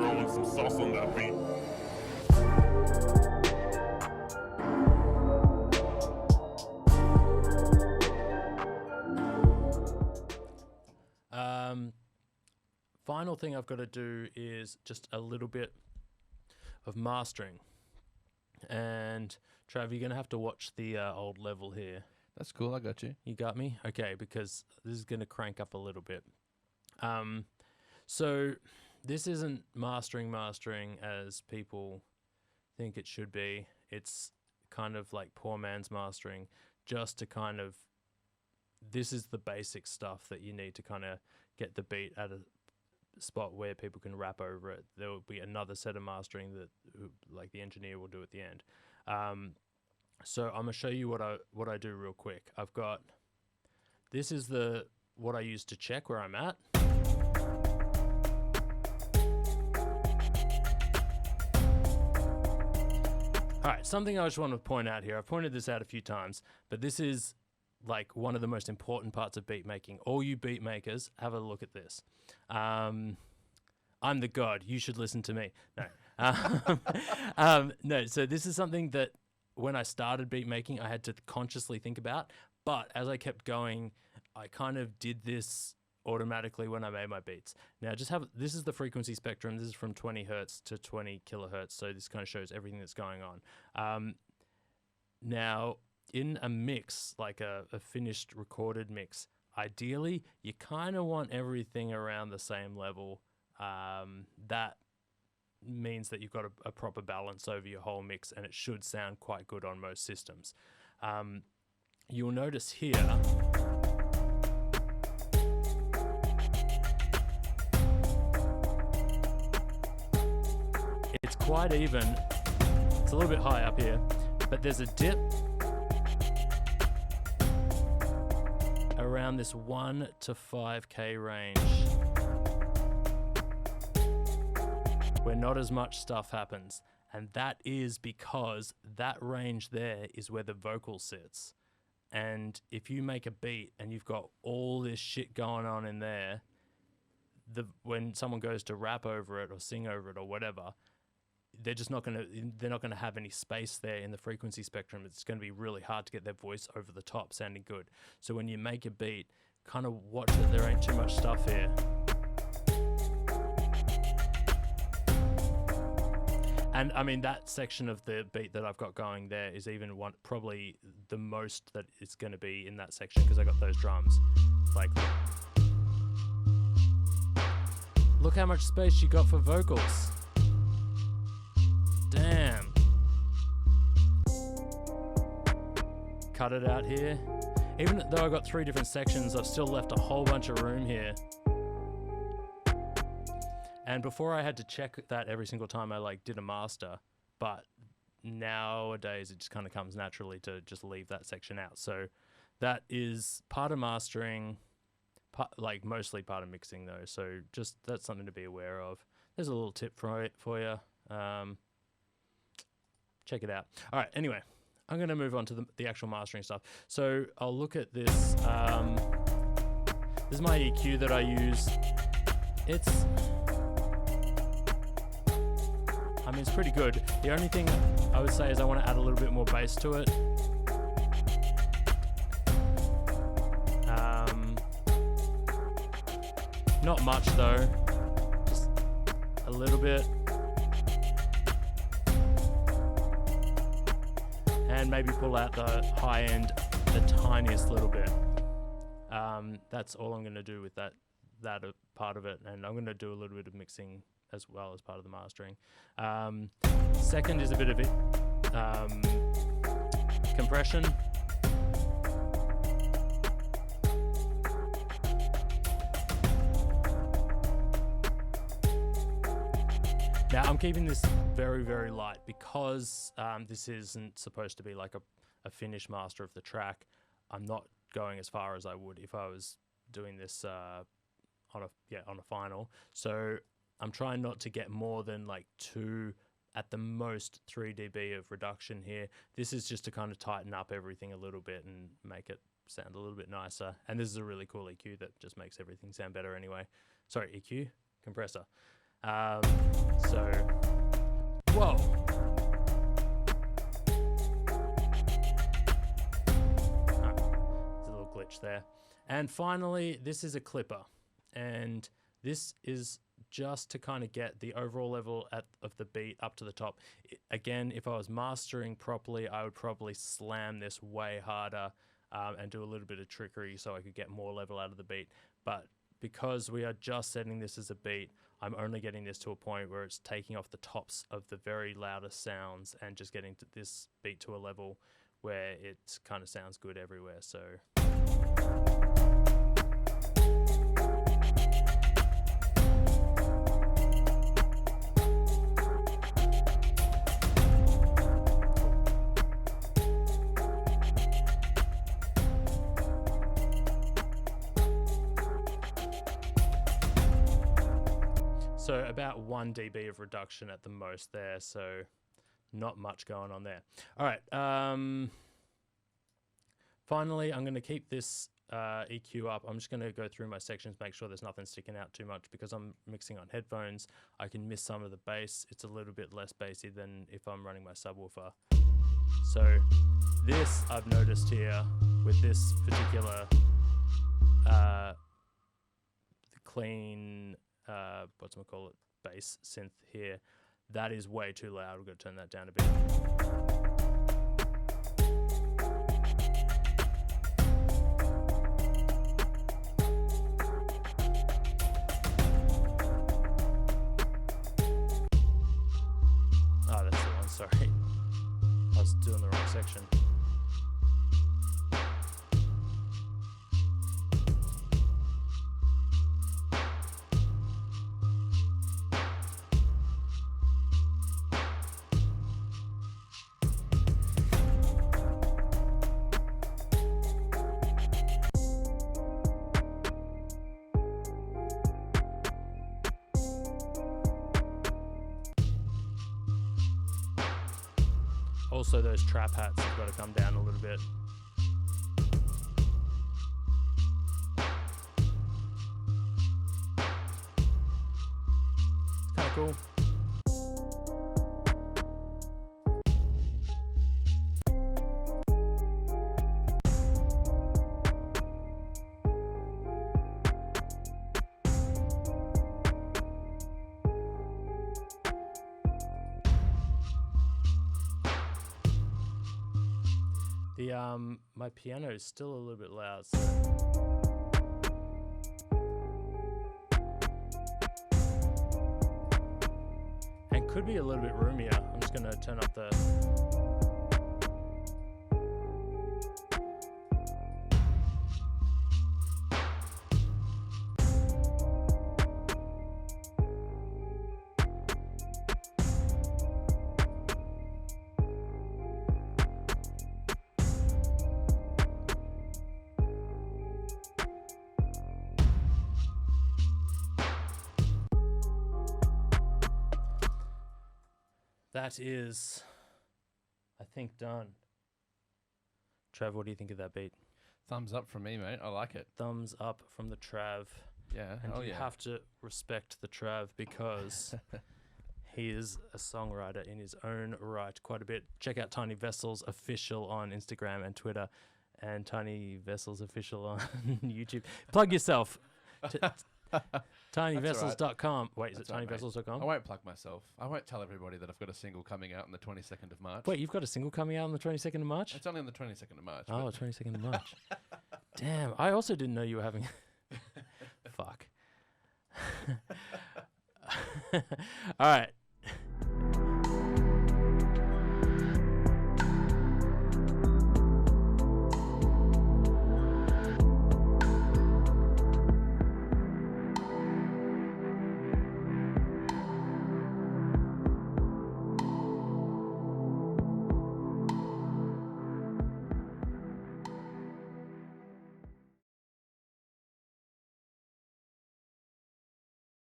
throwing some sauce on that beat. Final thing I've got to do is just a little bit of mastering. And Trav, you're going to have to watch the old level here. That's cool. I got you. You got me? Okay, because this is going to crank up a little bit. So this isn't mastering as people think it should be. It's kind of like poor man's mastering, just to kind of, this is the basic stuff that you need to kind of get the beat at a spot where people can rap over it. There will be another set of mastering that like the engineer will do at the end. So I'm gonna show you what I do real quick. I've got, this is what I use to check where I'm at. All right, something I just want to point out here. I've pointed this out a few times, but this is like one of the most important parts of beat making. All you beat makers, have a look at this. I'm the god. You should listen to me. No, no. So this is something that when I started beat making, I had to consciously think about. But as I kept going, I kind of did this automatically when I made my beats. Now, this is the frequency spectrum. This is from 20 hertz to 20 kilohertz. So this kind of shows everything that's going on. Now, in a mix, like a finished recorded mix, ideally, you kind of want everything around the same level. That means that you've got a proper balance over your whole mix, and it should sound quite good on most systems. You'll notice here, it's quite even. It's a little bit high up here, but there's a dip around this 1 to 5K range where not as much stuff happens. And that is because that range there is where the vocal sits. And if you make a beat and you've got all this shit going on in there, when someone goes to rap over it or sing over it or whatever, they're not gonna have any space there in the frequency spectrum. It's gonna be really hard to get their voice over the top sounding good. So when you make a beat, kind of watch that there ain't too much stuff here. And I mean, that section of the beat that I've got going there is even probably the most that it's gonna be in that section, because I got those drums. Like, look how much space you got for vocals. Damn. Cut it out here. Even though I got 3 different sections, I've still left a whole bunch of room here. And before I had to check that every single time I like did a master, but nowadays it just kind of comes naturally to just leave that section out. So that is part of mastering, like mostly part of mixing though. So just that's something to be aware of. There's a little tip for you. Check it out. All right, anyway, I'm going to move on to the actual mastering stuff. So I'll look at this. This is my EQ that I use. I mean, it's pretty good. The only thing I would say is I want to add a little bit more bass to it. Not much though, just a little bit. And maybe pull out the high end the tiniest little bit. That's all I'm going to do with that part of it, and I'm going to do a little bit of mixing as well as part of the mastering. Second is a bit of compression. Now I'm keeping this very, very light because this isn't supposed to be like a finished master of the track. I'm not going as far as I would if I was doing this on a final. So I'm trying not to get more than like 2, at the most 3 dB of reduction here. This is just to kind of tighten up everything a little bit and make it sound a little bit nicer. And this is a really cool EQ that just makes everything sound better anyway. Sorry, EQ? Compressor. So, whoa. There's a little glitch there. And finally, this is a clipper. And this is just to kind of get the overall level of the beat up to the top. Again, if I was mastering properly, I would probably slam this way harder and do a little bit of trickery so I could get more level out of the beat. But because we are just setting this as a beat, I'm only getting this to a point where it's taking off the tops of the very loudest sounds and just getting to this beat to a level where it kind of sounds good everywhere. So So about 1 dB of reduction at the most there, so not much going on there. All right, finally, I'm going to keep this EQ up. I'm just going to go through my sections, make sure there's nothing sticking out too much because I'm mixing on headphones. I can miss some of the bass. It's a little bit less bassy than if I'm running my subwoofer. So this I've noticed here with this particular clean whatchamacallit, bass synth here, that is way too loud. We've got to turn that down a bit. Oh, that's the one, sorry. I was doing the wrong section. Also, those trap hats have got to come down a little bit. It's kind of cool. My piano is still a little bit loud, so and could be a little bit roomier. I'm just gonna turn up the That is, I think, done. Trav, what do you think of that beat? Thumbs up from me, mate. I like it. Thumbs up from the Trav. Yeah. And you have to respect the Trav because he is a songwriter in his own right quite a bit. Check out Tiny Vessels Official on Instagram and Twitter and Tiny Vessels Official on YouTube. Plug yourself. TinyVessels.com. Wait, is it TinyVessels.com? I won't plug myself. I won't tell everybody that I've got a single coming out on the 22nd of March. Wait, you've got a single coming out on the 22nd of March? It's only on the 22nd of March. Oh, 22nd of March. Damn, I also didn't know you were having... Fuck. All right.